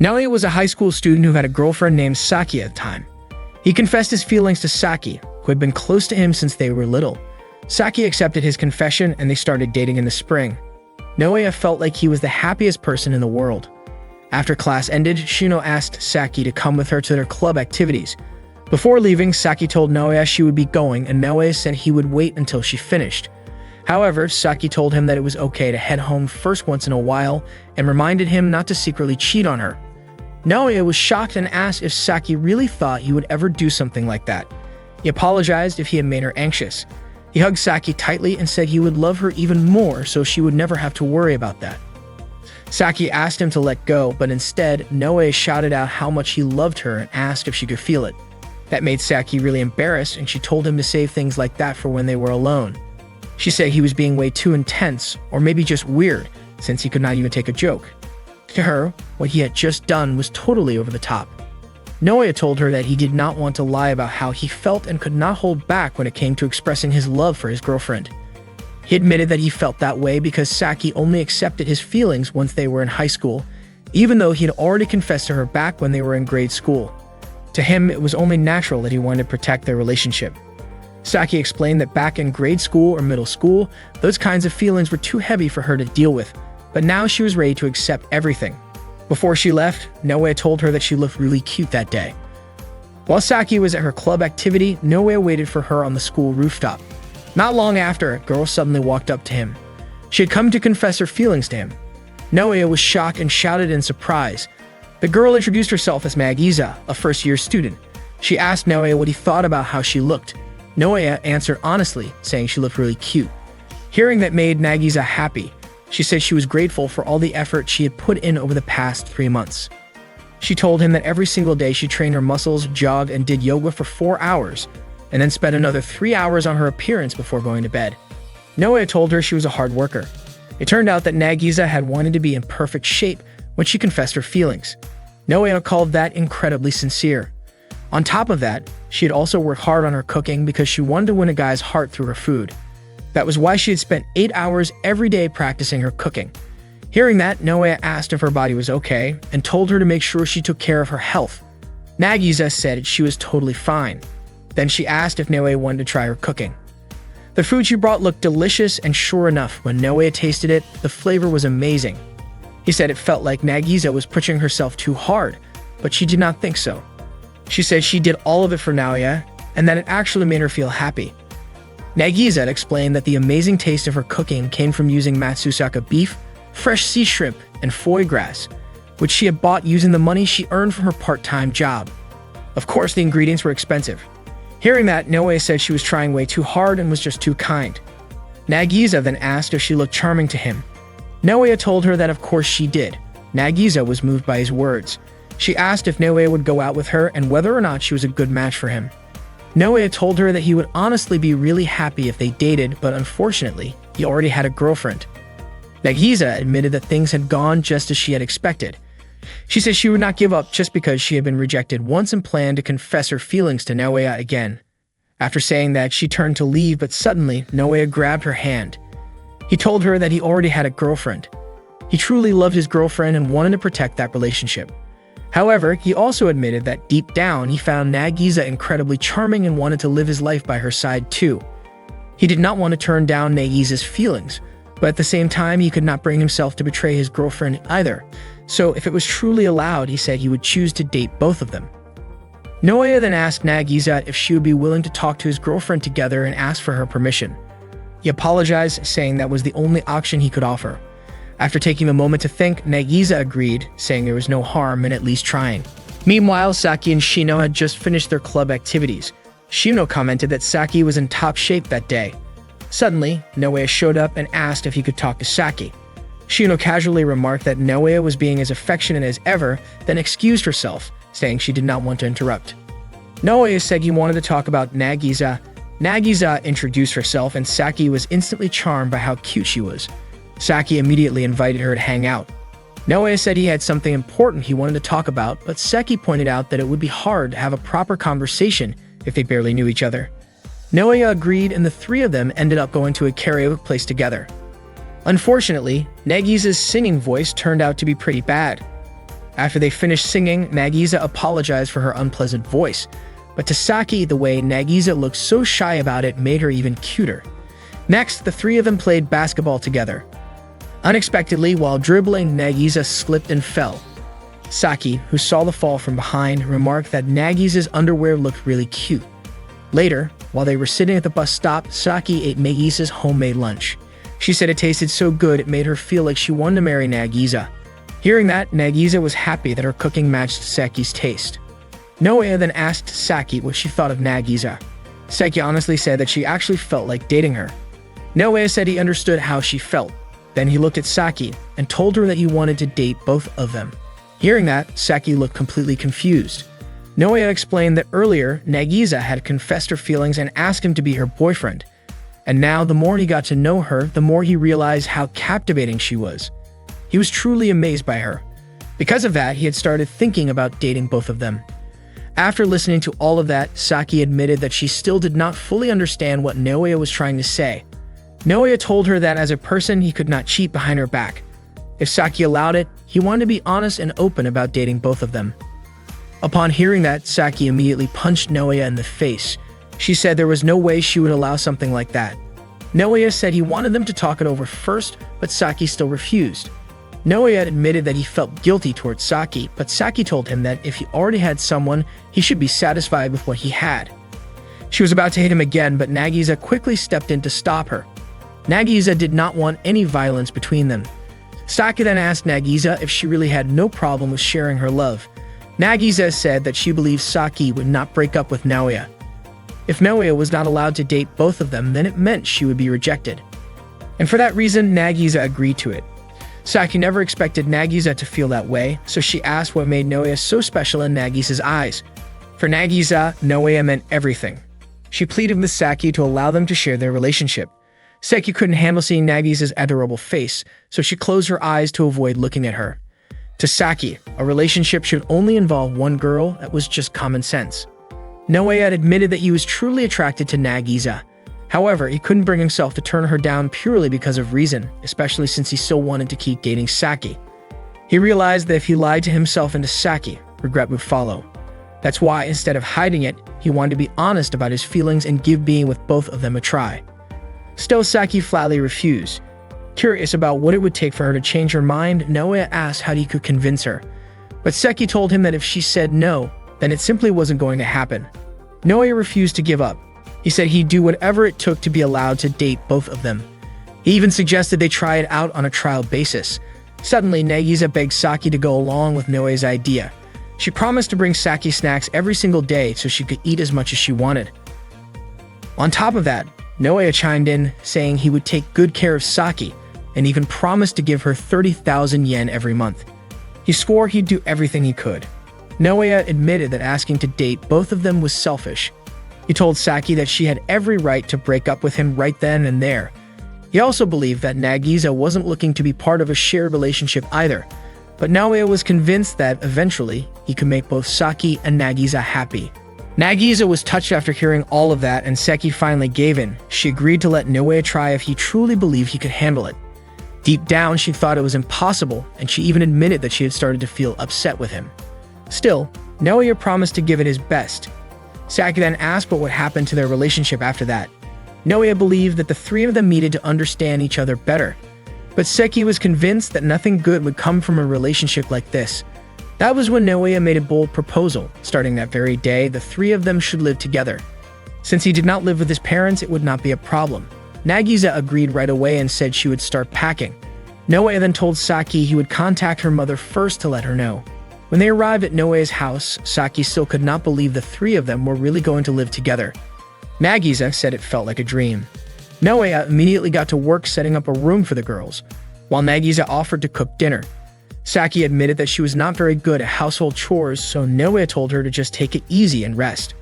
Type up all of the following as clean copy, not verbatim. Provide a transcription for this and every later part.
Naoya was a high school student who had a girlfriend named Saki at the time. He confessed his feelings to Saki, who had been close to him since they were little. Saki accepted his confession and they started dating in the spring. Naoya felt like he was the happiest person in the world. After class ended, Shino asked Saki to come with her to their club activities. Before leaving, Saki told Naoya she would be going and Naoya said he would wait until she finished. However, Saki told him that it was okay to head home first once in a while and reminded him not to secretly cheat on her. Naoya was shocked and asked if Saki really thought he would ever do something like that. He apologized if he had made her anxious. He hugged Saki tightly and said he would love her even more so she would never have to worry about that. Saki asked him to let go, but instead, Naoya shouted out how much he loved her and asked if she could feel it. That made Saki really embarrassed and she told him to save things like that for when they were alone. She said he was being way too intense, or maybe just weird, since he could not even take a joke. To her, what he had just done was totally over the top. Naoya told her that he did not want to lie about how he felt and could not hold back when it came to expressing his love for his girlfriend. He admitted that he felt that way because Saki only accepted his feelings once they were in high school, even though he had already confessed to her back when they were in grade school. To him, it was only natural that he wanted to protect their relationship. Saki explained that back in grade school or middle school, those kinds of feelings were too heavy for her to deal with, but now she was ready to accept everything. Before she left, Naoya told her that she looked really cute that day. While Saki was at her club activity, Naoya waited for her on the school rooftop. Not long after, a girl suddenly walked up to him. She had come to confess her feelings to him. Naoya was shocked and shouted in surprise. The girl introduced herself as Nagisa, a first-year student. She asked Naoya what he thought about how she looked. Naoya answered honestly, saying she looked really cute. Hearing that made Nagisa happy. She said she was grateful for all the effort she had put in over the past 3 months. She told him that every single day she trained her muscles, jogged, and did yoga for 4 hours, and then spent another 3 hours on her appearance before going to bed. Naoya told her she was a hard worker. It turned out that Nagisa had wanted to be in perfect shape when she confessed her feelings. Naoya called that incredibly sincere. On top of that, she had also worked hard on her cooking because she wanted to win a guy's heart through her food. That was why she had spent 8 hours every day practicing her cooking. Hearing that, Naoya asked if her body was okay and told her to make sure she took care of her health. Nagisa said she was totally fine. Then she asked if Naoya wanted to try her cooking. The food she brought looked delicious, and sure enough, when Naoya tasted it, the flavor was amazing. He said it felt like Nagisa was pushing herself too hard, but she did not think so. She said she did all of it for Naoya, and that it actually made her feel happy. Nagisa explained that the amazing taste of her cooking came from using Matsusaka beef, fresh sea shrimp, and foie gras, which she had bought using the money she earned from her part-time job. Of course, the ingredients were expensive. Hearing that, Naoya said she was trying way too hard and was just too kind. Nagisa then asked if she looked charming to him. Naoya told her that of course she did. Nagisa was moved by his words. She asked if Naoya would go out with her and whether or not she was a good match for him. Naoya told her that he would honestly be really happy if they dated, but unfortunately, he already had a girlfriend. Nagisa admitted that things had gone just as she had expected. She said she would not give up just because she had been rejected once and planned to confess her feelings to Naoya again. After saying that, she turned to leave, but suddenly, Naoya grabbed her hand. He told her that he already had a girlfriend. He truly loved his girlfriend and wanted to protect that relationship. However, he also admitted that deep down, he found Nagisa incredibly charming and wanted to live his life by her side too. He did not want to turn down Nagisa's feelings, but at the same time, he could not bring himself to betray his girlfriend either. So if it was truly allowed, he said he would choose to date both of them. Naoya then asked Nagisa if she would be willing to talk to his girlfriend together and asked for her permission. He apologized, saying that was the only option he could offer. After taking a moment to think, Nagisa agreed, saying there was no harm in at least trying. Meanwhile, Saki and Shino had just finished their club activities. Shino commented that Saki was in top shape that day. Suddenly, Naoya showed up and asked if he could talk to Saki. Shino casually remarked that Naoya was being as affectionate as ever, then excused herself, saying she did not want to interrupt. Naoya said he wanted to talk about Nagisa. Nagisa introduced herself and Saki was instantly charmed by how cute she was. Saki immediately invited her to hang out. Naoya said he had something important he wanted to talk about, but Saki pointed out that it would be hard to have a proper conversation if they barely knew each other. Naoya agreed and the three of them ended up going to a karaoke place together. Unfortunately, Nagisa's singing voice turned out to be pretty bad. After they finished singing, Nagisa apologized for her unpleasant voice, but to Saki, the way Nagisa looked so shy about it made her even cuter. Next, the three of them played basketball together. Unexpectedly, while dribbling, Nagisa slipped and fell. Saki, who saw the fall from behind, remarked that Nagisa's underwear looked really cute. Later, while they were sitting at the bus stop, Saki ate Nagisa's homemade lunch. She said it tasted so good it made her feel like she wanted to marry Nagisa. Hearing that, Nagisa was happy that her cooking matched Saki's taste. Noe then asked Saki what she thought of Nagisa. Saki honestly said that she actually felt like dating her. Noe said he understood how she felt. Then he looked at Saki and told her that he wanted to date both of them. Hearing that, Saki looked completely confused. Noe explained that earlier, Nagisa had confessed her feelings and asked him to be her boyfriend. And now, the more he got to know her, the more he realized how captivating she was. He was truly amazed by her. Because of that, he had started thinking about dating both of them. After listening to all of that, Saki admitted that she still did not fully understand what Noe was trying to say. Noe told her that as a person, he could not cheat behind her back. If Saki allowed it, he wanted to be honest and open about dating both of them. Upon hearing that, Saki immediately punched Noe in the face. She said there was no way she would allow something like that. Noe said he wanted them to talk it over first, but Saki still refused. Noe admitted that he felt guilty towards Saki, but Saki told him that if he already had someone, he should be satisfied with what he had. She was about to hit him again, but Nagisa quickly stepped in to stop her. Nagisa did not want any violence between them. Saki then asked Nagisa if she really had no problem with sharing her love. Nagisa said that she believed Saki would not break up with Noe. If Noe was not allowed to date both of them, then it meant she would be rejected. And for that reason, Nagisa agreed to it. Saki never expected Nagisa to feel that way, so she asked what made Noe so special in Nagisa's eyes. For Nagisa, Noe meant everything. She pleaded with Saki to allow them to share their relationship. Saki couldn't handle seeing Nagisa's adorable face, so she closed her eyes to avoid looking at her. To Saki, a relationship should only involve one girl. That was just common sense. Noe had admitted that he was truly attracted to Nagisa. However, he couldn't bring himself to turn her down purely because of reason, especially since he still wanted to keep dating Saki. He realized that if he lied to himself and to Saki, regret would follow. That's why, instead of hiding it, he wanted to be honest about his feelings and give being with both of them a try. Still, Saki flatly refused. Curious about what it would take for her to change her mind, Noe asked how he could convince her. But Saki told him that if she said no, then it simply wasn't going to happen. Noe refused to give up. He said he'd do whatever it took to be allowed to date both of them. He even suggested they try it out on a trial basis. Suddenly, Nagisa begged Saki to go along with Noe's idea. She promised to bring Saki snacks every single day so she could eat as much as she wanted. On top of that, Noe chimed in, saying he would take good care of Saki, and even promised to give her 30,000 yen every month. He swore he'd do everything he could. Noe admitted that asking to date both of them was selfish. He told Saki that she had every right to break up with him right then and there. He also believed that Nagisa wasn't looking to be part of a shared relationship either, but Noe was convinced that eventually he could make both Saki and Nagisa happy. Nagisa was touched after hearing all of that, and Saki finally gave in. She agreed to let Noe try if he truly believed he could handle it. Deep down, she thought it was impossible, and she even admitted that she had started to feel upset with him. Still, Noe promised to give it his best. Saki then asked what would happen to their relationship after that. Noe believed that the three of them needed to understand each other better, but Saki was convinced that nothing good would come from a relationship like this. That was when Noe made a bold proposal. Starting that very day, the three of them should live together. Since he did not live with his parents, it would not be a problem. Nagisa agreed right away and said she would start packing. Noe then told Saki he would contact her mother first to let her know. When they arrived at Noe's house, Saki still could not believe the three of them were really going to live together. Nagisa said it felt like a dream. Noe immediately got to work setting up a room for the girls, while Nagisa offered to cook dinner. Saki admitted that she was not very good at household chores, so Noe told her to just take it easy and rest.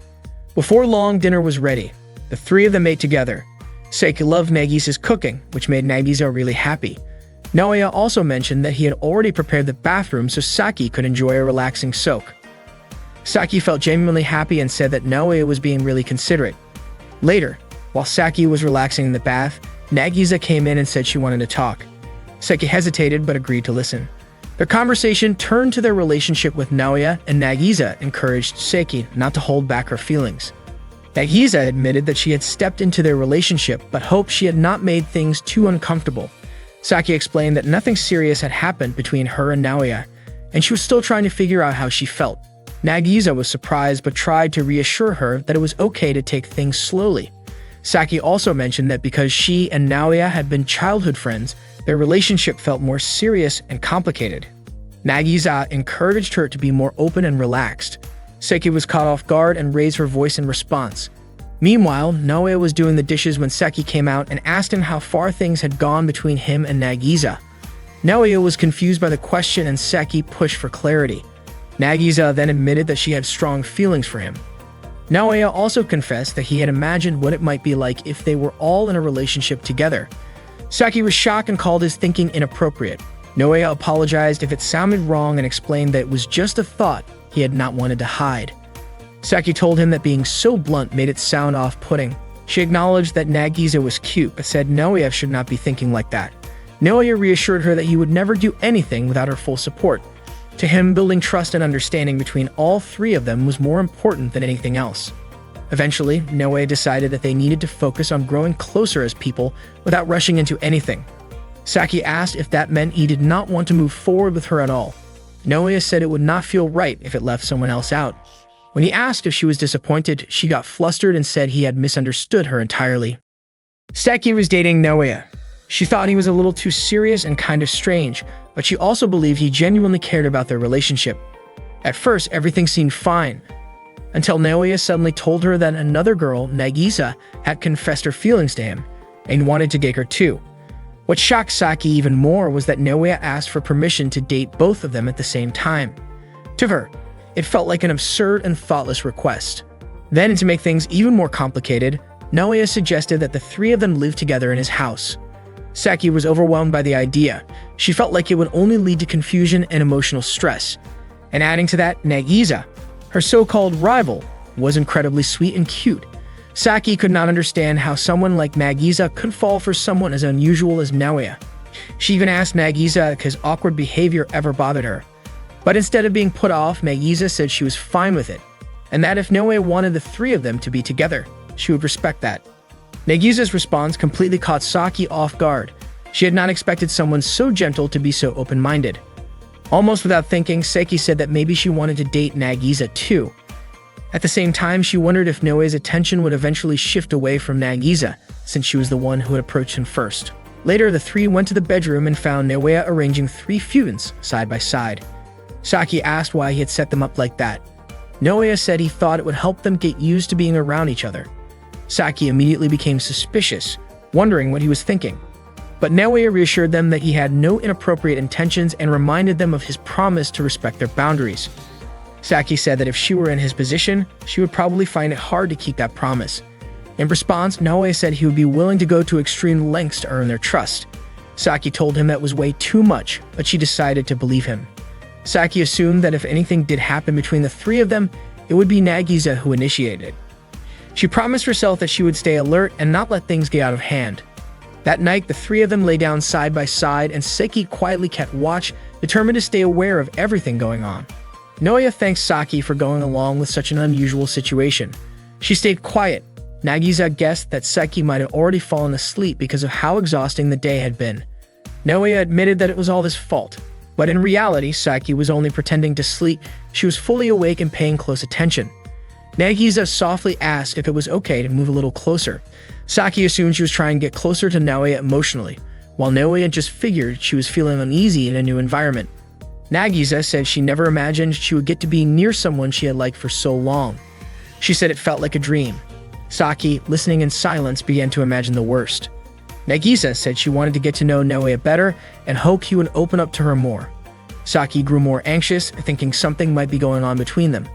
Before long, dinner was ready. The three of them ate together. Saki loved Nagisa's cooking, which made Nagisa really happy. Noe also mentioned that he had already prepared the bathroom so Saki could enjoy a relaxing soak. Saki felt genuinely happy and said that Noe was being really considerate. Later, while Saki was relaxing in the bath, Nagisa came in and said she wanted to talk. Saki hesitated but agreed to listen. Their conversation turned to their relationship with Naoya, and Nagisa encouraged Saki not to hold back her feelings. Nagisa admitted that she had stepped into their relationship but hoped she had not made things too uncomfortable. Saki explained that nothing serious had happened between her and Naoya, and she was still trying to figure out how she felt. Nagisa was surprised but tried to reassure her that it was okay to take things slowly. Saki also mentioned that because she and Naoya had been childhood friends, their relationship felt more serious and complicated. Nagisa encouraged her to be more open and relaxed. Saki was caught off guard and raised her voice in response. Meanwhile, Naoya was doing the dishes when Saki came out and asked him how far things had gone between him and Nagisa. Naoya was confused by the question and Saki pushed for clarity. Nagisa then admitted that she had strong feelings for him. Naoya also confessed that he had imagined what it might be like if they were all in a relationship together. Saki was shocked and called his thinking inappropriate. Naoya apologized if it sounded wrong and explained that it was just a thought he had not wanted to hide. Saki told him that being so blunt made it sound off-putting. She acknowledged that Nagisa was cute, but said Naoya should not be thinking like that. Naoya reassured her that he would never do anything without her full support. To him, building trust and understanding between all three of them was more important than anything else. Eventually, Naoya decided that they needed to focus on growing closer as people without rushing into anything. Saki asked if that meant he did not want to move forward with her at all. Naoya said it would not feel right if it left someone else out. When he asked if she was disappointed, she got flustered and said he had misunderstood her entirely. Saki was dating Naoya. She thought he was a little too serious and kind of strange, but she also believed he genuinely cared about their relationship. At first, everything seemed fine, until Naoya suddenly told her that another girl, Nagisa, had confessed her feelings to him and wanted to date her too. What shocked Saki even more was that Naoya asked for permission to date both of them at the same time. To her, it felt like an absurd and thoughtless request. Then, to make things even more complicated, Naoya suggested that the three of them live together in his house. Saki was overwhelmed by the idea. She felt like it would only lead to confusion and emotional stress. And adding to that, Nagisa, her so-called rival, was incredibly sweet and cute. Saki could not understand how someone like Nagisa could fall for someone as unusual as Naoya. She even asked Nagisa if his awkward behavior ever bothered her. But instead of being put off, Nagisa said she was fine with it, and that if Naoya wanted the three of them to be together, she would respect that. Nagisa's response completely caught Saki off guard. She had not expected someone so gentle to be so open-minded. Almost without thinking, Saki said that maybe she wanted to date Nagisa too. At the same time, she wondered if Naoya's attention would eventually shift away from Nagisa, since she was the one who had approached him first. Later, the three went to the bedroom and found Naoya arranging 3 futons side by side. Saki asked why he had set them up like that. Naoya said he thought it would help them get used to being around each other. Saki immediately became suspicious, wondering what he was thinking. But Naoya reassured them that he had no inappropriate intentions and reminded them of his promise to respect their boundaries. Saki said that if she were in his position, she would probably find it hard to keep that promise. In response, Naoya said he would be willing to go to extreme lengths to earn their trust. Saki told him that was way too much, but she decided to believe him. Saki assumed that if anything did happen between the three of them, it would be Nagisa who initiated it. She promised herself that she would stay alert and not let things get out of hand. That night, the three of them lay down side by side and Saki quietly kept watch, determined to stay aware of everything going on. Naoya thanked Saki for going along with such an unusual situation. She stayed quiet. Nagisa guessed that Saki might have already fallen asleep because of how exhausting the day had been. Naoya admitted that it was all his fault. But in reality, Saki was only pretending to sleep. She was fully awake and paying close attention. Nagisa softly asked if it was okay to move a little closer. Saki assumed she was trying to get closer to Naoya emotionally, while Naoya just figured she was feeling uneasy in a new environment. Nagisa said she never imagined she would get to be near someone she had liked for so long. She said it felt like a dream. Saki, listening in silence, began to imagine the worst. Nagisa said she wanted to get to know Naoya better and hoped he would open up to her more. Saki grew more anxious, thinking something might be going on between them.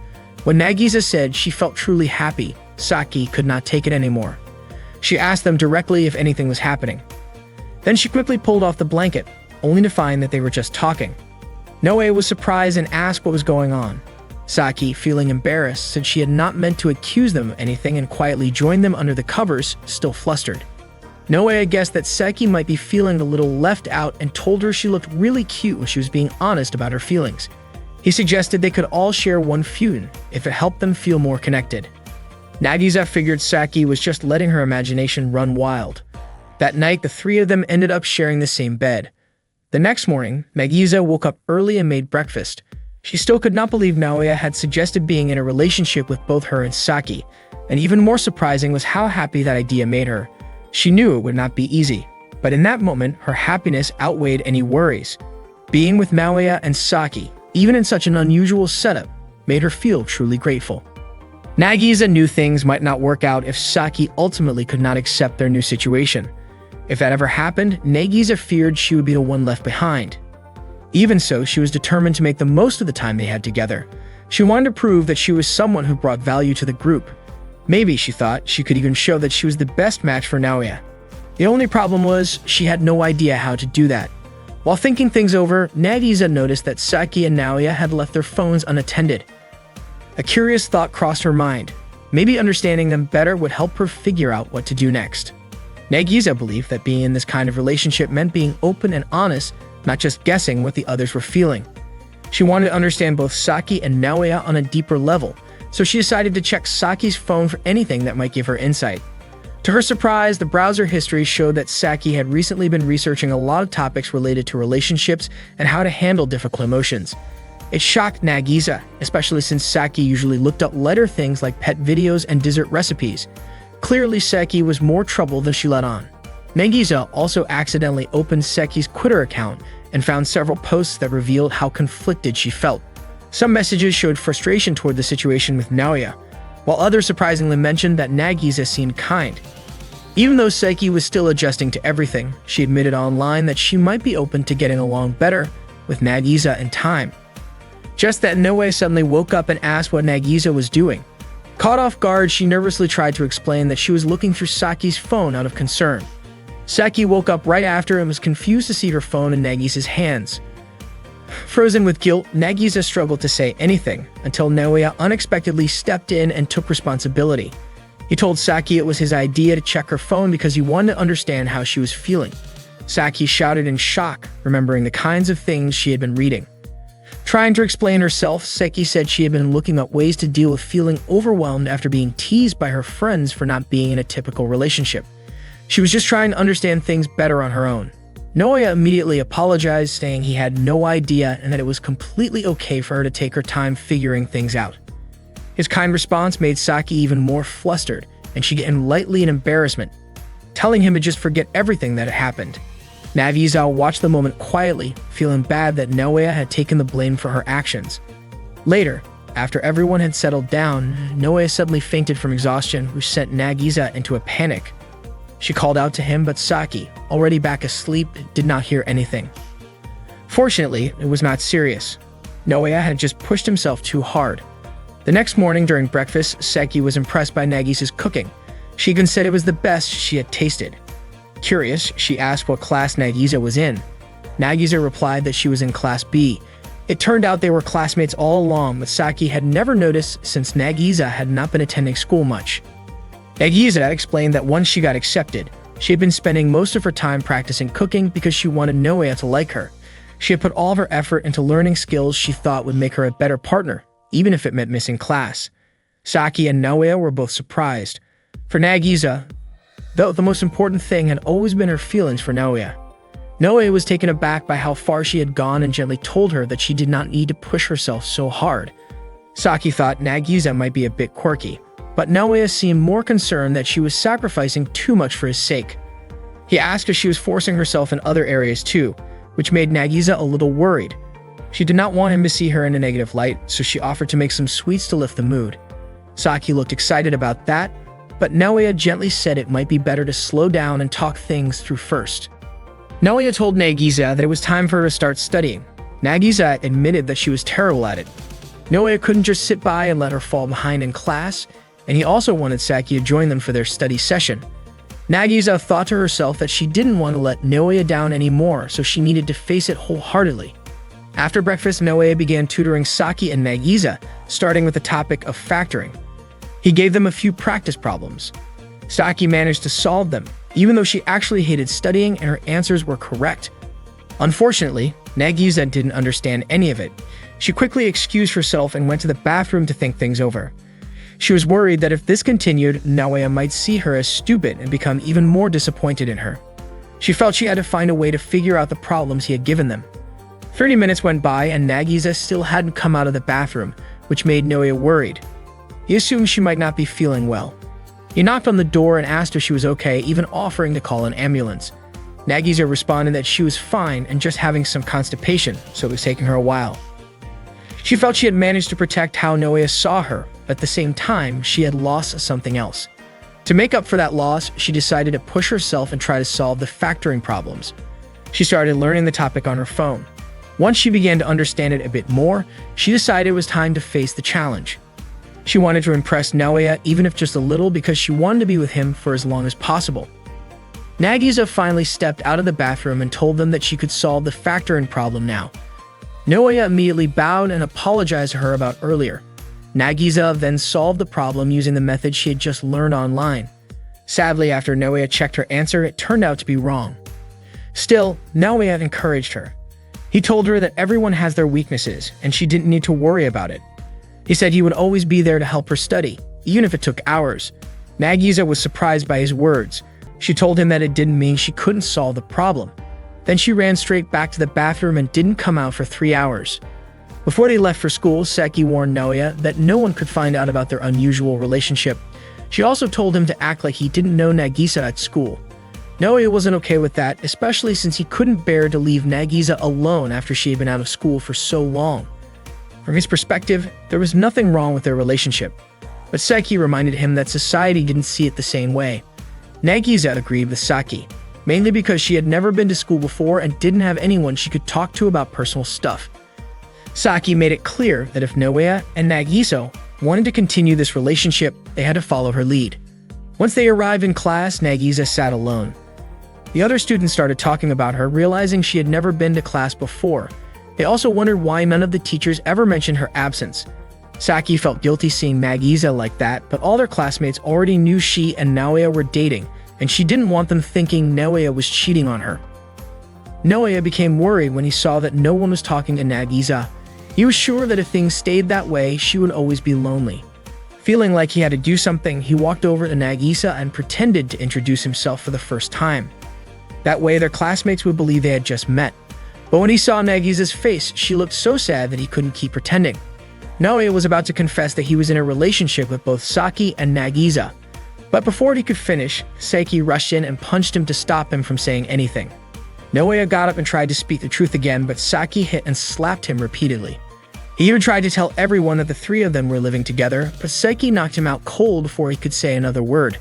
When Nagisa said she felt truly happy, Saki could not take it anymore. She asked them directly if anything was happening. Then she quickly pulled off the blanket, only to find that they were just talking. Naoya was surprised and asked what was going on. Saki, feeling embarrassed, said she had not meant to accuse them of anything and quietly joined them under the covers, still flustered. Naoya guessed that Saki might be feeling a little left out and told her she looked really cute when she was being honest about her feelings. He suggested they could all share one fune if it helped them feel more connected. Nagisa figured Saki was just letting her imagination run wild. That night, the three of them ended up sharing the same bed. The next morning, Nagisa woke up early and made breakfast. She still could not believe Naoya had suggested being in a relationship with both her and Saki, and even more surprising was how happy that idea made her. She knew it would not be easy, but in that moment, her happiness outweighed any worries. Being with Naoya and Saki, even in such an unusual setup, made her feel truly grateful. Nagisa knew things might not work out if Saki ultimately could not accept their new situation. If that ever happened, Nagisa feared she would be the one left behind. Even so, she was determined to make the most of the time they had together. She wanted to prove that she was someone who brought value to the group. Maybe, she thought, she could even show that she was the best match for Naoya. The only problem was, she had no idea how to do that. While thinking things over, Nagisa noticed that Saki and Naoya had left their phones unattended. A curious thought crossed her mind. Maybe understanding them better would help her figure out what to do next. Nagisa believed that being in this kind of relationship meant being open and honest, not just guessing what the others were feeling. She wanted to understand both Saki and Naoya on a deeper level, so she decided to check Saki's phone for anything that might give her insight. To her surprise, the browser history showed that Saki had recently been researching a lot of topics related to relationships and how to handle difficult emotions. It shocked Nagisa, especially since Saki usually looked up lighter things like pet videos and dessert recipes. Clearly, Saki was more trouble than she let on. Nagisa also accidentally opened Saki's Twitter account and found several posts that revealed how conflicted she felt. Some messages showed frustration toward the situation with Naoya, while others surprisingly mentioned that Nagisa seemed kind. Even though Saki was still adjusting to everything, she admitted online that she might be open to getting along better with Nagisa in time. Just then, Naoya suddenly woke up and asked what Nagisa was doing. Caught off guard, she nervously tried to explain that she was looking through Saki's phone out of concern. Saki woke up right after and was confused to see her phone in Nagisa's hands. Frozen with guilt, Nagisa struggled to say anything until Naoya unexpectedly stepped in and took responsibility. He told Saki it was his idea to check her phone because he wanted to understand how she was feeling. Saki shouted in shock, remembering the kinds of things she had been reading. Trying to explain herself, Saki said she had been looking up ways to deal with feeling overwhelmed after being teased by her friends for not being in a typical relationship. She was just trying to understand things better on her own. Naoya immediately apologized, saying he had no idea and that it was completely okay for her to take her time figuring things out. His kind response made Saki even more flustered, and she began lightly in embarrassment, telling him to just forget everything that had happened. Nagisa watched the moment quietly, feeling bad that Naoya had taken the blame for her actions. Later, after everyone had settled down, Naoya suddenly fainted from exhaustion, which sent Nagisa into a panic. She called out to him, but Saki, already back asleep, did not hear anything. Fortunately, it was not serious. Naoya had just pushed himself too hard. The next morning during breakfast, Saki was impressed by Nagisa's cooking. She even said it was the best she had tasted. Curious, she asked what class Nagisa was in. Nagisa replied that she was in Class B. It turned out they were classmates all along, but Saki had never noticed since Nagisa had not been attending school much. Nagisa explained that once she got accepted, she had been spending most of her time practicing cooking because she wanted Naoya to like her. She had put all of her effort into learning skills she thought would make her a better partner, even if it meant missing class. Saki and Naoya were both surprised. For Nagisa, though, the most important thing had always been her feelings for Naoya. Naoya was taken aback by how far she had gone and gently told her that she did not need to push herself so hard. Saki thought Nagisa might be a bit quirky, but Naoya seemed more concerned that she was sacrificing too much for his sake. He asked if she was forcing herself in other areas too, which made Nagisa a little worried. She did not want him to see her in a negative light, so she offered to make some sweets to lift the mood. Saki looked excited about that, but Naoya gently said it might be better to slow down and talk things through first. Naoya told Nagisa that it was time for her to start studying. Nagisa admitted that she was terrible at it. Naoya couldn't just sit by and let her fall behind in class, and he also wanted Saki to join them for their study session. Nagisa thought to herself that she didn't want to let Naoya down anymore, so she needed to face it wholeheartedly. After breakfast, Naoya began tutoring Saki and Nagisa, starting with the topic of factoring. He gave them a few practice problems. Saki managed to solve them, even though she actually hated studying and her answers were correct. Unfortunately, Nagisa didn't understand any of it. She quickly excused herself and went to the bathroom to think things over. She was worried that if this continued, Naoya might see her as stupid and become even more disappointed in her. She felt she had to find a way to figure out the problems he had given them. 30 minutes went by and Nagisa still hadn't come out of the bathroom, which made Naoya worried. He assumed she might not be feeling well. He knocked on the door and asked if she was okay, even offering to call an ambulance. Nagisa responded that she was fine and just having some constipation, so it was taking her a while. She felt she had managed to protect how Naoya saw her, but at the same time, she had lost something else. To make up for that loss, she decided to push herself and try to solve the factoring problems. She started learning the topic on her phone. Once she began to understand it a bit more, she decided it was time to face the challenge. She wanted to impress Naoya, even if just a little, because she wanted to be with him for as long as possible. Nagisa finally stepped out of the bathroom and told them that she could solve the factoring problem now. Naoya immediately bowed and apologized to her about earlier. Nagisa then solved the problem using the method she had just learned online. Sadly, after Naoya checked her answer, it turned out to be wrong. Still, Naoya encouraged her. He told her that everyone has their weaknesses, and she didn't need to worry about it. He said he would always be there to help her study, even if it took hours. Nagisa was surprised by his words. She told him that it didn't mean she couldn't solve the problem. Then she ran straight back to the bathroom and didn't come out for 3 hours. Before they left for school, Seki warned Naoya that no one could find out about their unusual relationship. She also told him to act like he didn't know Nagisa at school. Naoya wasn't okay with that, especially since he couldn't bear to leave Nagisa alone after she had been out of school for so long. From his perspective, there was nothing wrong with their relationship, but Seki reminded him that society didn't see it the same way. Nagisa agreed with Saki, mainly because she had never been to school before and didn't have anyone she could talk to about personal stuff. Saki made it clear that if Naoya and Nagisa wanted to continue this relationship, they had to follow her lead. Once they arrived in class, Nagisa sat alone. The other students started talking about her, realizing she had never been to class before. They also wondered why none of the teachers ever mentioned her absence. Saki felt guilty seeing Nagisa like that, but all their classmates already knew she and Naoya were dating, and she didn't want them thinking Naoya was cheating on her. Naoya became worried when he saw that no one was talking to Nagisa. He was sure that if things stayed that way, she would always be lonely. Feeling like he had to do something, he walked over to Nagisa and pretended to introduce himself for the first time. That way, their classmates would believe they had just met. But when he saw Nagisa's face, she looked so sad that he couldn't keep pretending. Naoya was about to confess that he was in a relationship with both Saki and Nagisa. But before he could finish, Saki rushed in and punched him to stop him from saying anything. Naoya got up and tried to speak the truth again, but Saki hit and slapped him repeatedly. He even tried to tell everyone that the three of them were living together, but Saki knocked him out cold before he could say another word.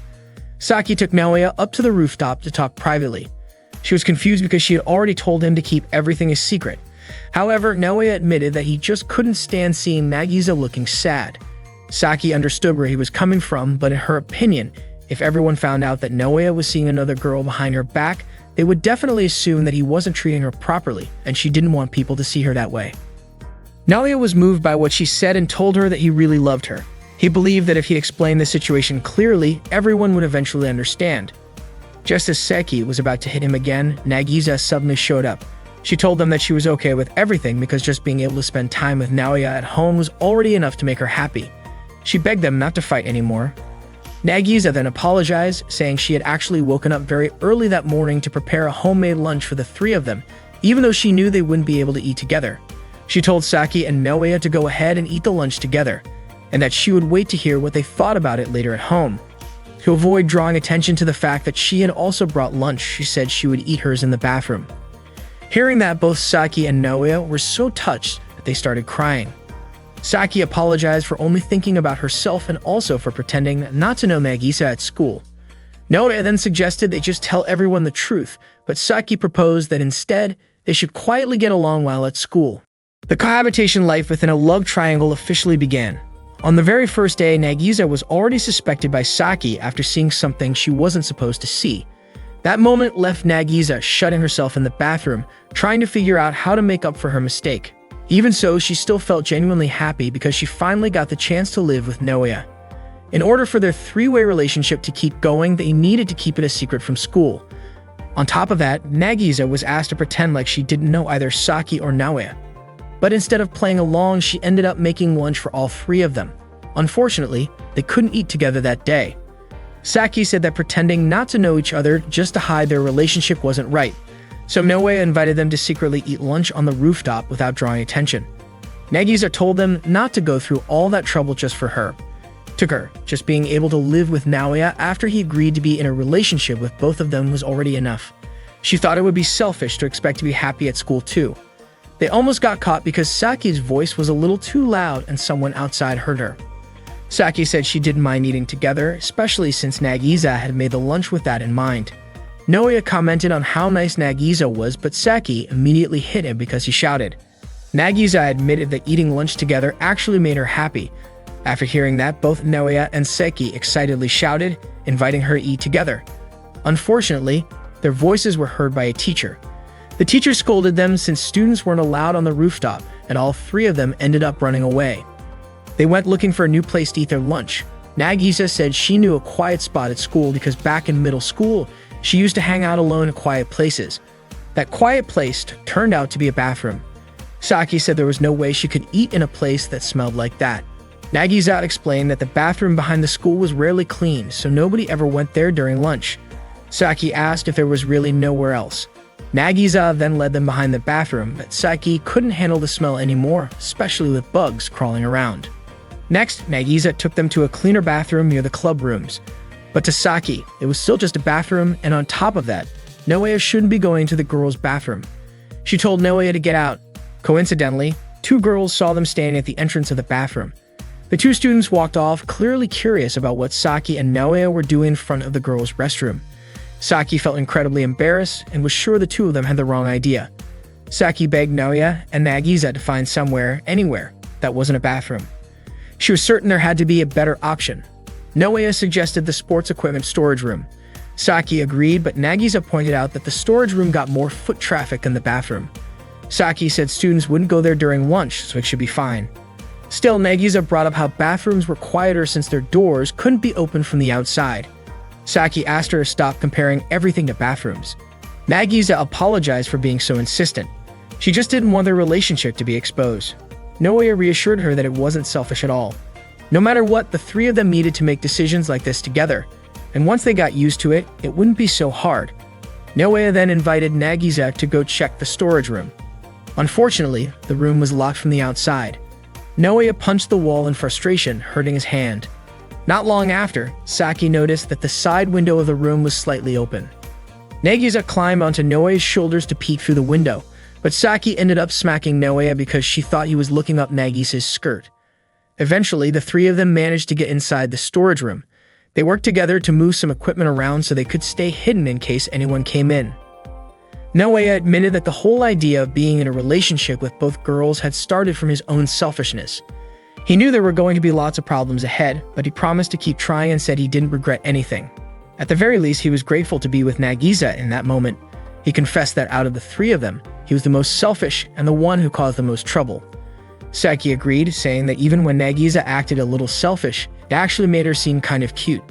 Saki took Naoya up to the rooftop to talk privately. She was confused because she had already told him to keep everything a secret. However, Naoya admitted that he just couldn't stand seeing Nagisa looking sad. Saki understood where he was coming from, but in her opinion, if everyone found out that Naoya was seeing another girl behind her back, they would definitely assume that he wasn't treating her properly, and she didn't want people to see her that way. Naoya was moved by what she said and told her that he really loved her. He believed that if he explained the situation clearly, everyone would eventually understand. Just as Seki was about to hit him again, Nagisa suddenly showed up. She told them that she was okay with everything because just being able to spend time with Naoya at home was already enough to make her happy. She begged them not to fight anymore. Nagisa then apologized, saying she had actually woken up very early that morning to prepare a homemade lunch for the three of them, even though she knew they wouldn't be able to eat together. She told Saki and Naoya to go ahead and eat the lunch together, and that she would wait to hear what they thought about it later at home. To avoid drawing attention to the fact that she had also brought lunch, she said she would eat hers in the bathroom. Hearing that, both Saki and Naoya were so touched that they started crying. Saki apologized for only thinking about herself and also for pretending not to know Nagisa at school. Naoya then suggested they just tell everyone the truth, but Saki proposed that instead, they should quietly get along while at school. The cohabitation life within a love triangle officially began. On the very first day, Nagisa was already suspected by Saki after seeing something she wasn't supposed to see. That moment left Nagisa shutting herself in the bathroom, trying to figure out how to make up for her mistake. Even so, she still felt genuinely happy because she finally got the chance to live with Naoya. In order for their three-way relationship to keep going, they needed to keep it a secret from school. On top of that, Nagisa was asked to pretend like she didn't know either Saki or Naoya. But instead of playing along, she ended up making lunch for all three of them. Unfortunately, they couldn't eat together that day. Saki said that pretending not to know each other just to hide their relationship wasn't right, so Naoya invited them to secretly eat lunch on the rooftop without drawing attention. Nagisa told them not to go through all that trouble just for her. To her, just being able to live with Naoya after he agreed to be in a relationship with both of them was already enough. She thought it would be selfish to expect to be happy at school too. They almost got caught because Saki's voice was a little too loud and someone outside heard her. Saki said she didn't mind eating together, especially since Nagisa had made the lunch with that in mind. Naoya commented on how nice Nagisa was, but Saki immediately hit him because he shouted. Nagisa admitted that eating lunch together actually made her happy. After hearing that, both Naoya and Saki excitedly shouted, inviting her to eat together. Unfortunately, their voices were heard by a teacher. The teacher scolded them since students weren't allowed on the rooftop, and all three of them ended up running away. They went looking for a new place to eat their lunch. Nagisa said she knew a quiet spot at school because back in middle school, she used to hang out alone in quiet places. That quiet place turned out to be a bathroom. Saki said there was no way she could eat in a place that smelled like that. Nagisa explained that the bathroom behind the school was rarely cleaned, so nobody ever went there during lunch. Saki asked if there was really nowhere else. Nagisa then led them behind the bathroom, but Saki couldn't handle the smell anymore, especially with bugs crawling around. Next, Nagisa took them to a cleaner bathroom near the club rooms. But to Saki, it was still just a bathroom, and on top of that, Naoya shouldn't be going to the girls' bathroom. She told Naoya to get out. Coincidentally, two girls saw them standing at the entrance of the bathroom. The two students walked off, clearly curious about what Saki and Naoya were doing in front of the girls' restroom. Saki felt incredibly embarrassed and was sure the two of them had the wrong idea. Saki begged Naoya and Nagisa to find somewhere, anywhere, that wasn't a bathroom. She was certain there had to be a better option. Naoya suggested the sports equipment storage room. Saki agreed, but Nagisa pointed out that the storage room got more foot traffic than the bathroom. Saki said students wouldn't go there during lunch, so it should be fine. Still, Nagisa brought up how bathrooms were quieter since their doors couldn't be opened from the outside. Saki asked her to stop comparing everything to bathrooms. Nagisa apologized for being so insistent. She just didn't want their relationship to be exposed. Naoya reassured her that it wasn't selfish at all. No matter what, the three of them needed to make decisions like this together, and once they got used to it, it wouldn't be so hard. Naoya then invited Nagisa to go check the storage room. Unfortunately, the room was locked from the outside. Naoya punched the wall in frustration, hurting his hand. Not long after, Saki noticed that the side window of the room was slightly open. Nagisa climbed onto Naoya's shoulders to peek through the window, but Saki ended up smacking Naoya because she thought he was looking up Nagisa's skirt. Eventually, the three of them managed to get inside the storage room. They worked together to move some equipment around so they could stay hidden in case anyone came in. Naoya admitted that the whole idea of being in a relationship with both girls had started from his own selfishness. He knew there were going to be lots of problems ahead, but he promised to keep trying and said he didn't regret anything. At the very least, he was grateful to be with Nagisa in that moment. He confessed that out of the three of them, he was the most selfish and the one who caused the most trouble. Saki agreed, saying that even when Nagisa acted a little selfish, it actually made her seem kind of cute.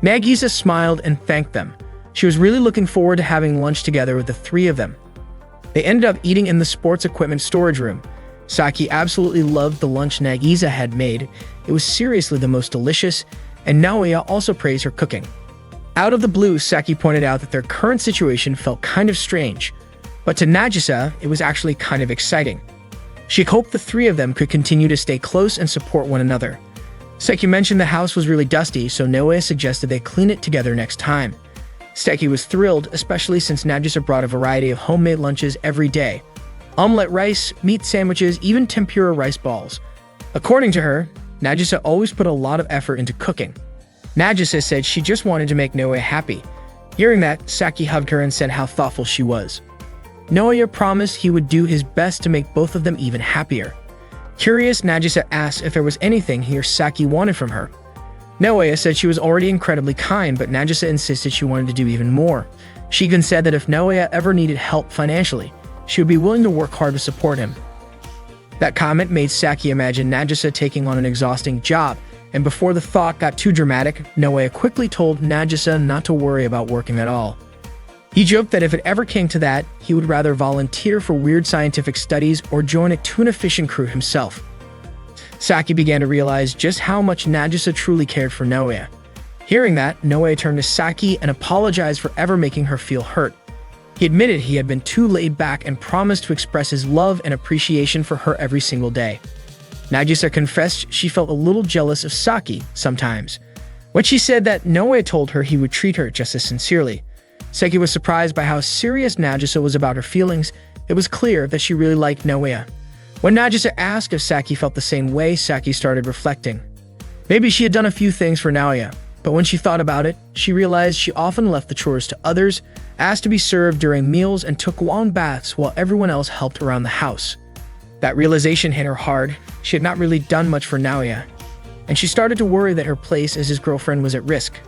Nagisa smiled and thanked them. She was really looking forward to having lunch together with the three of them. They ended up eating in the sports equipment storage room. Saki absolutely loved the lunch Nagisa had made. It was seriously the most delicious, and Naoya also praised her cooking. Out of the blue, Saki pointed out that their current situation felt kind of strange, but to Nagisa, it was actually kind of exciting. She hoped the three of them could continue to stay close and support one another. Saki mentioned the house was really dusty, so Naoya suggested they clean it together next time. Saki was thrilled, especially since Nagisa brought a variety of homemade lunches every day. Omelette rice, meat sandwiches, even tempura rice balls. According to her, Nagisa always put a lot of effort into cooking. Nagisa said she just wanted to make Naoya happy. Hearing that, Saki hugged her and said how thoughtful she was. Naoya promised he would do his best to make both of them even happier. Curious, Nagisa asked if there was anything he or Saki wanted from her. Naoya said she was already incredibly kind, but Nagisa insisted she wanted to do even more. She even said that if Naoya ever needed help financially, she would be willing to work hard to support him. That comment made Saki imagine Nagisa taking on an exhausting job and before the thought got too dramatic, Naoya quickly told Nagisa not to worry about working at all. He joked that if it ever came to that, he would rather volunteer for weird scientific studies or join a tuna fishing crew himself. Saki began to realize just how much Nagisa truly cared for Naoya. Hearing that, Naoya turned to Saki and apologized for ever making her feel hurt. He admitted he had been too laid back and promised to express his love and appreciation for her every single day. Nagisa confessed she felt a little jealous of Saki sometimes, when she said that Naoya told her he would treat her just as sincerely. Saki was surprised by how serious Nagisa was about her feelings. It was clear that she really liked Naoya. When Nagisa asked if Saki felt the same way, Saki started reflecting. Maybe she had done a few things for Naoya, but when she thought about it, she realized she often left the chores to others, asked to be served during meals, and took warm baths while everyone else helped around the house. That realization hit her hard. She had not really done much for Naoya, and she started to worry that her place as his girlfriend was at risk.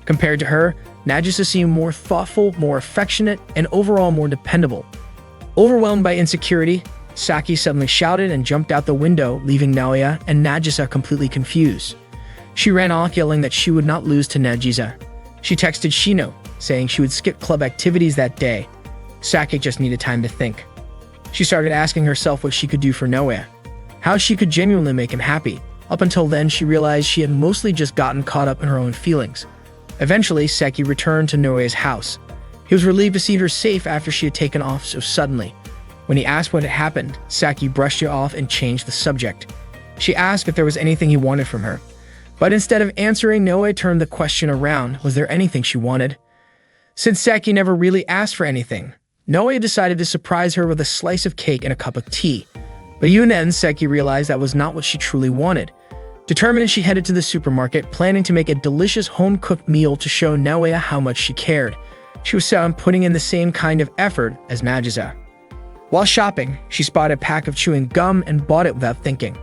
Compared to her, Nagisa seemed more thoughtful, more affectionate, and overall more dependable. Overwhelmed by insecurity, Saki suddenly shouted and jumped out the window, leaving Naoya and Nagisa completely confused. She ran off yelling that she would not lose to Nagisa. She texted Shino, saying she would skip club activities that day. Saki just needed time to think. She started asking herself what she could do for Naoya, how she could genuinely make him happy. Up until then, she realized she had mostly just gotten caught up in her own feelings. Eventually, Saki returned to Naoya's house. He was relieved to see her safe after she had taken off so suddenly. When he asked what had happened, Saki brushed it off and changed the subject. She asked if there was anything he wanted from her. But instead of answering, Naoya turned the question around. Was there anything she wanted? Since Saki never really asked for anything, Naoya decided to surprise her with a slice of cake and a cup of tea. But even then, Saki realized that was not what she truly wanted. Determined, she headed to the supermarket, planning to make a delicious home-cooked meal to show Naoya how much she cared. She was set on putting in the same kind of effort as Nagisa. While shopping, she spotted a pack of chewing gum and bought it without thinking.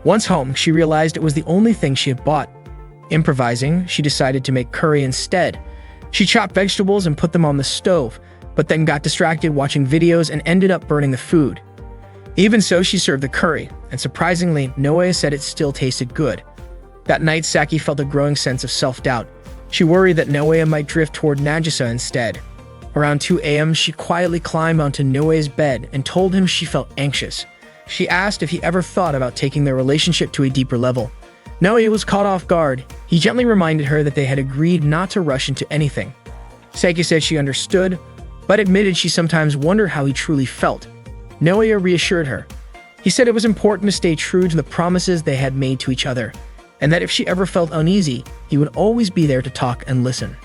Once home, she realized it was the only thing she had bought. Improvising, she decided to make curry instead. She chopped vegetables and put them on the stove, but then got distracted watching videos and ended up burning the food. Even so, she served the curry, and surprisingly, Naoya said it still tasted good. That night, Saki felt a growing sense of self-doubt. She worried that Naoya might drift toward Nagisa instead. Around 2 a.m., she quietly climbed onto Naoya's bed and told him she felt anxious. She asked if he ever thought about taking their relationship to a deeper level. Naoya was caught off guard. He gently reminded her that they had agreed not to rush into anything. Saki said she understood, but admitted she sometimes wondered how he truly felt. Naoya reassured her. He said it was important to stay true to the promises they had made to each other, and that if she ever felt uneasy, he would always be there to talk and listen.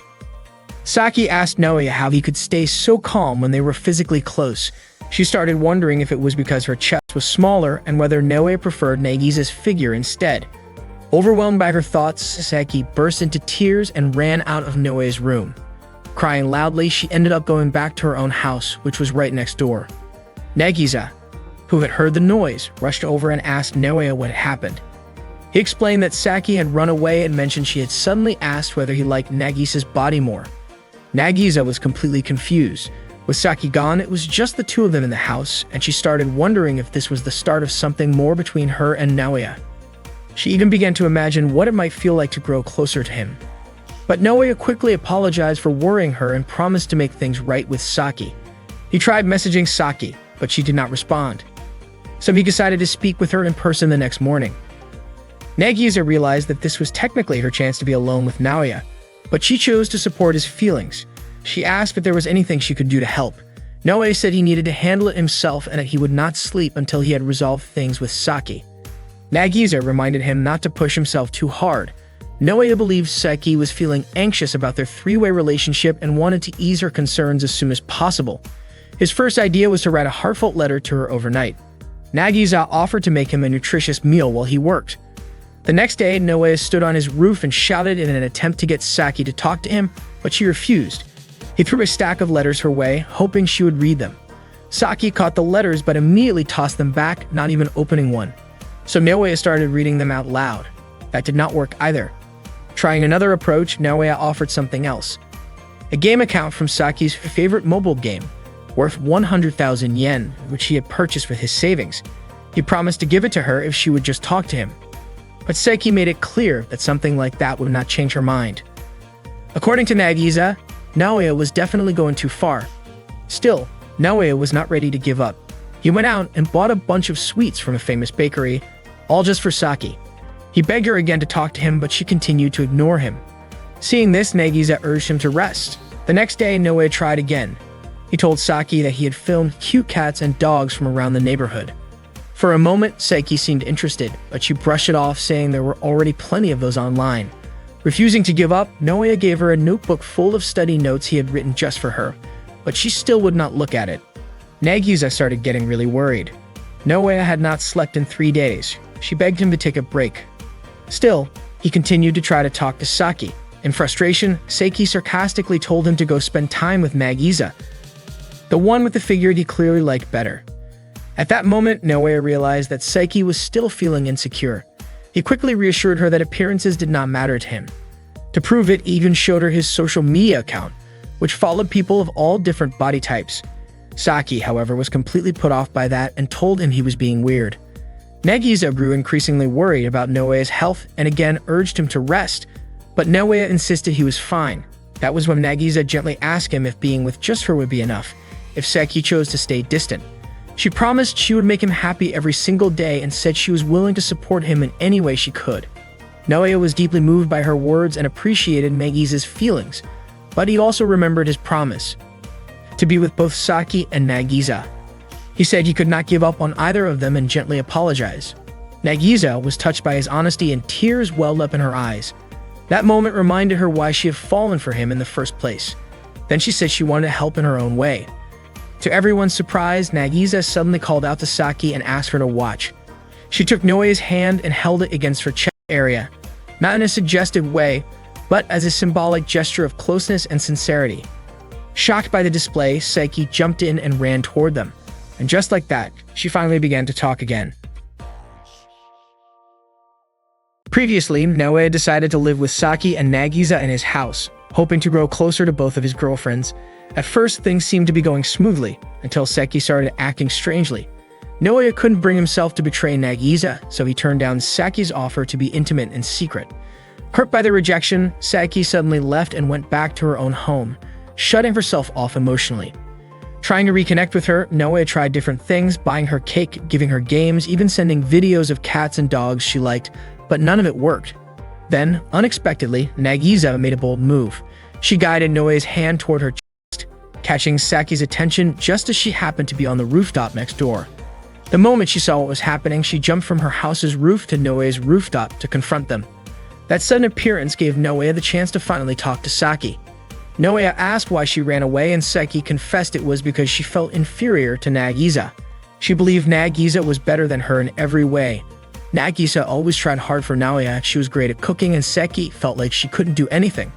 Saki asked Naoya how he could stay so calm when they were physically close. She started wondering if it was because her chest was smaller and whether Naoya preferred Nagisa's figure instead. Overwhelmed by her thoughts, Saki burst into tears and ran out of Naoya's room. Crying loudly, she ended up going back to her own house, which was right next door. Nagisa, who had heard the noise, rushed over and asked Naoya what had happened. He explained that Saki had run away and mentioned she had suddenly asked whether he liked Nagisa's body more. Nagisa was completely confused. With Saki gone, it was just the two of them in the house, and she started wondering if this was the start of something more between her and Naoya. She even began to imagine what it might feel like to grow closer to him. But Naoya quickly apologized for worrying her and promised to make things right with Saki. He tried messaging Saki, but she did not respond. So he decided to speak with her in person the next morning. Nagisa realized that this was technically her chance to be alone with Naoya, but she chose to support his feelings. She asked if there was anything she could do to help. Naoya said he needed to handle it himself and that he would not sleep until he had resolved things with Saki. Nagisa reminded him not to push himself too hard. Naoya believed Saki was feeling anxious about their three-way relationship and wanted to ease her concerns as soon as possible. His first idea was to write a heartfelt letter to her overnight. Nagisa offered to make him a nutritious meal while he worked. The next day, Naoya stood on his roof and shouted in an attempt to get Saki to talk to him, but she refused. He threw a stack of letters her way, hoping she would read them. Saki caught the letters but immediately tossed them back, not even opening one. So Naoya started reading them out loud. That did not work either. Trying another approach, Naoya offered something else. A game account from Saki's favorite mobile game, worth 100,000 yen, which he had purchased with his savings. He promised to give it to her if she would just talk to him. but Saiki made it clear that something like that would not change her mind. According to Nagisa, Naoya was definitely going too far. Still, Naoya was not ready to give up. He went out and bought a bunch of sweets from a famous bakery, all just for Saki. He begged her again to talk to him, but she continued to ignore him. Seeing this, Nagisa urged him to rest. The next day, Naoya tried again. He told Saki that he had filmed cute cats and dogs from around the neighborhood. For a moment, Saiki seemed interested, but she brushed it off, saying there were already plenty of those online. Refusing to give up, Naoya gave her a notebook full of study notes he had written just for her, but she still would not look at it. Nagisa started getting really worried. Naoya had not slept in 3 days. She begged him to take a break. Still, he continued to try to talk to Saki. In frustration, Saiki sarcastically told him to go spend time with Nagisa, the one with the figure he clearly liked better. At that moment, Naoya realized that Saiki was still feeling insecure. He quickly reassured her that appearances did not matter to him. To prove it, he even showed her his social media account, which followed people of all different body types. Saki, however, was completely put off by that and told him he was being weird. Nagisa grew increasingly worried about Naoya's health and again urged him to rest, but Naoya insisted he was fine. That was when Nagisa gently asked him if being with just her would be enough, if Saki chose to stay distant. She promised she would make him happy every single day and said she was willing to support him in any way she could. Naoya was deeply moved by her words and appreciated Nagisa's feelings, but he also remembered his promise to be with both Saki and Nagisa. He said he could not give up on either of them and gently apologized. Nagisa was touched by his honesty and tears welled up in her eyes. That moment reminded her why she had fallen for him in the first place. Then she said she wanted to help in her own way. To everyone's surprise, Nagisa suddenly called out to Saki and asked her to watch. She took Naoya's hand and held it against her chest area, not in a suggestive way, but as a symbolic gesture of closeness and sincerity. Shocked by the display, Saki jumped in and ran toward them. And just like that, she finally began to talk again. Previously, Naoya decided to live with Saki and Nagisa in his house, hoping to grow closer to both of his girlfriends. At first, things seemed to be going smoothly, until Saki started acting strangely. Naoya couldn't bring himself to betray Nagisa, so he turned down Saki's offer to be intimate in secret. Hurt by the rejection, Saki suddenly left and went back to her own home, shutting herself off emotionally. Trying to reconnect with her, Naoya tried different things, buying her cake, giving her games, even sending videos of cats and dogs she liked, but none of it worked. Then, unexpectedly, Nagisa made a bold move. She guided Naoya's hand toward her chest, catching Saki's attention just as she happened to be on the rooftop next door. The moment she saw what was happening, she jumped from her house's roof to Naoya's rooftop to confront them. That sudden appearance gave Naoya the chance to finally talk to Saki. Naoya asked why she ran away, and Saki confessed it was because she felt inferior to Nagisa. She believed Nagisa was better than her in every way. Nagisa always tried hard for Naoya. She was great at cooking, and Saki felt like she couldn't do anything.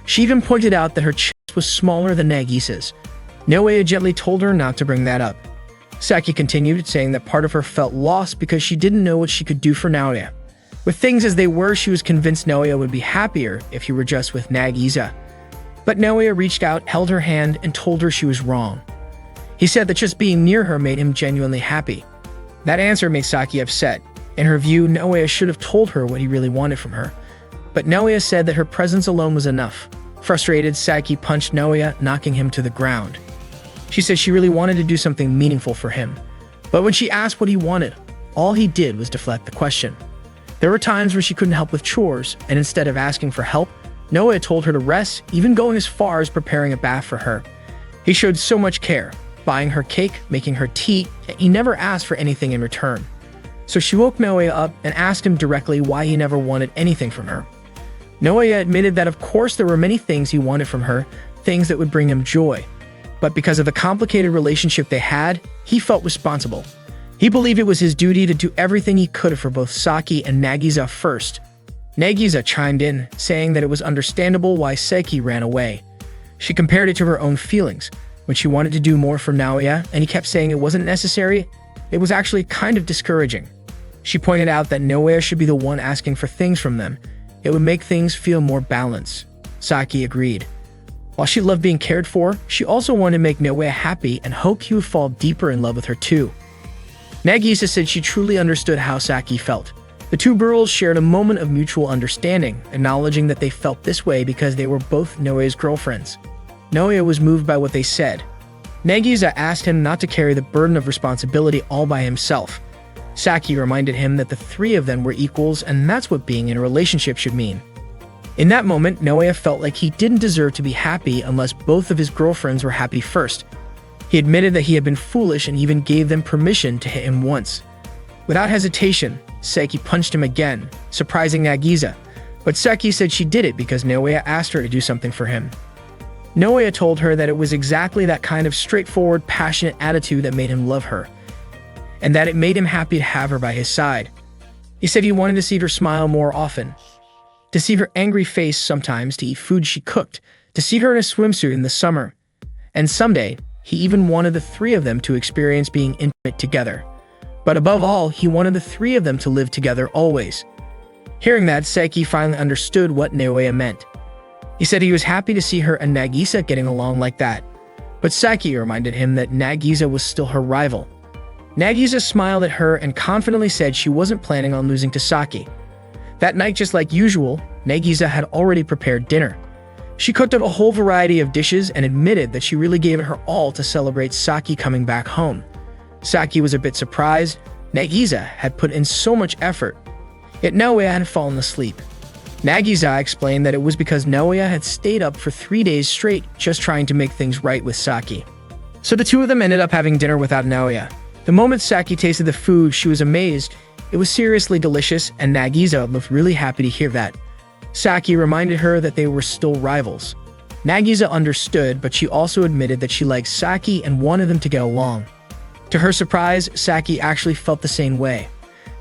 She even pointed out that her chest was smaller than Nagisa's. Naoya gently told her not to bring that up. Saki continued, saying that part of her felt lost because she didn't know what she could do for Naoya. With things as they were, she was convinced Naoya would be happier if he were just with Nagisa. But Naoya reached out, held her hand, and told her she was wrong. He said that just being near her made him genuinely happy. That answer made Saki upset. In her view, Naoya should have told her what he really wanted from her. But Naoya said that her presence alone was enough. Frustrated, Saki punched Naoya, knocking him to the ground. She said she really wanted to do something meaningful for him. But when she asked what he wanted, all he did was deflect the question. There were times where she couldn't help with chores, and instead of asking for help, Naoya told her to rest, even going as far as preparing a bath for her. He showed so much care, buying her cake, making her tea, and he never asked for anything in return. So she woke Naoya up and asked him directly why he never wanted anything from her. Naoya admitted that of course there were many things he wanted from her, things that would bring him joy. But because of the complicated relationship they had, he felt responsible. He believed it was his duty to do everything he could for both Saki and Nagisa first. Nagisa chimed in, saying that it was understandable why Saki ran away. She compared it to her own feelings. When she wanted to do more for Naoya, and he kept saying it wasn't necessary, it was actually kind of discouraging. She pointed out that Naoya should be the one asking for things from them. It would make things feel more balanced. Saki agreed. While she loved being cared for, she also wanted to make Naoya happy and hoped he would fall deeper in love with her too. Nagisa said she truly understood how Saki felt. The two girls shared a moment of mutual understanding, acknowledging that they felt this way because they were both Noe's girlfriends. Noe was moved by what they said. Nagisa asked him not to carry the burden of responsibility all by himself. Saki reminded him that the three of them were equals, and that's what being in a relationship should mean. In that moment, Noe felt like he didn't deserve to be happy unless both of his girlfriends were happy first. He admitted that he had been foolish and even gave them permission to hit him once. Without hesitation, Saki punched him again, surprising Nagisa, but Saki said she did it because Noe asked her to do something for him. Noe told her that it was exactly that kind of straightforward, passionate attitude that made him love her, and that it made him happy to have her by his side. He said he wanted to see her smile more often, to see her angry face sometimes, to eat food she cooked, to see her in a swimsuit in the summer, and someday, he even wanted the three of them to experience being intimate together. But above all, he wanted the three of them to live together always. Hearing that, Saki finally understood what Noe meant. He said he was happy to see her and Nagisa getting along like that, but Saki reminded him that Nagisa was still her rival. Nagisa smiled at her and confidently said she wasn't planning on losing to Saki. That night, just like usual, Nagisa had already prepared dinner. She cooked up a whole variety of dishes and admitted that she really gave it her all to celebrate Saki coming back home. Saki was a bit surprised. Nagisa had put in so much effort, yet Noe had fallen asleep. Nagisa explained that it was because Noe had stayed up for 3 days straight just trying to make things right with Saki. So the two of them ended up having dinner without Noe. The moment Saki tasted the food, she was amazed. It was seriously delicious, and Nagisa looked really happy to hear that. Saki reminded her that they were still rivals. Nagisa understood, but she also admitted that she liked Saki and wanted them to get along. To her surprise, Saki actually felt the same way.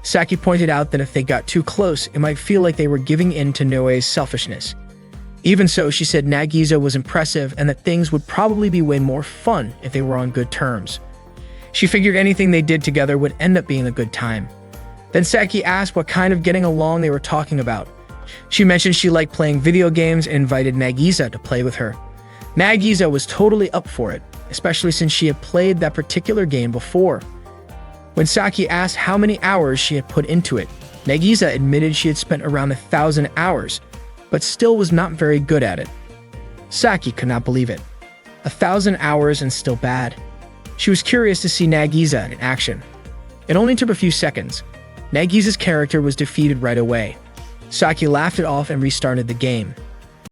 Saki pointed out that if they got too close, it might feel like they were giving in to Noe's selfishness. Even so, she said Nagisa was impressive and that things would probably be way more fun if they were on good terms. She figured anything they did together would end up being a good time. Then Saki asked what kind of getting along they were talking about. She mentioned she liked playing video games and invited Nagisa to play with her. Nagisa was totally up for it, especially since she had played that particular game before. When Saki asked how many hours she had put into it, Nagisa admitted she had spent around 1,000 hours, but still was not very good at it. Saki could not believe it. 1,000 hours and still bad. She was curious to see Nagisa in action. It only took a few seconds. Nagisa's character was defeated right away. Saki laughed it off and restarted the game.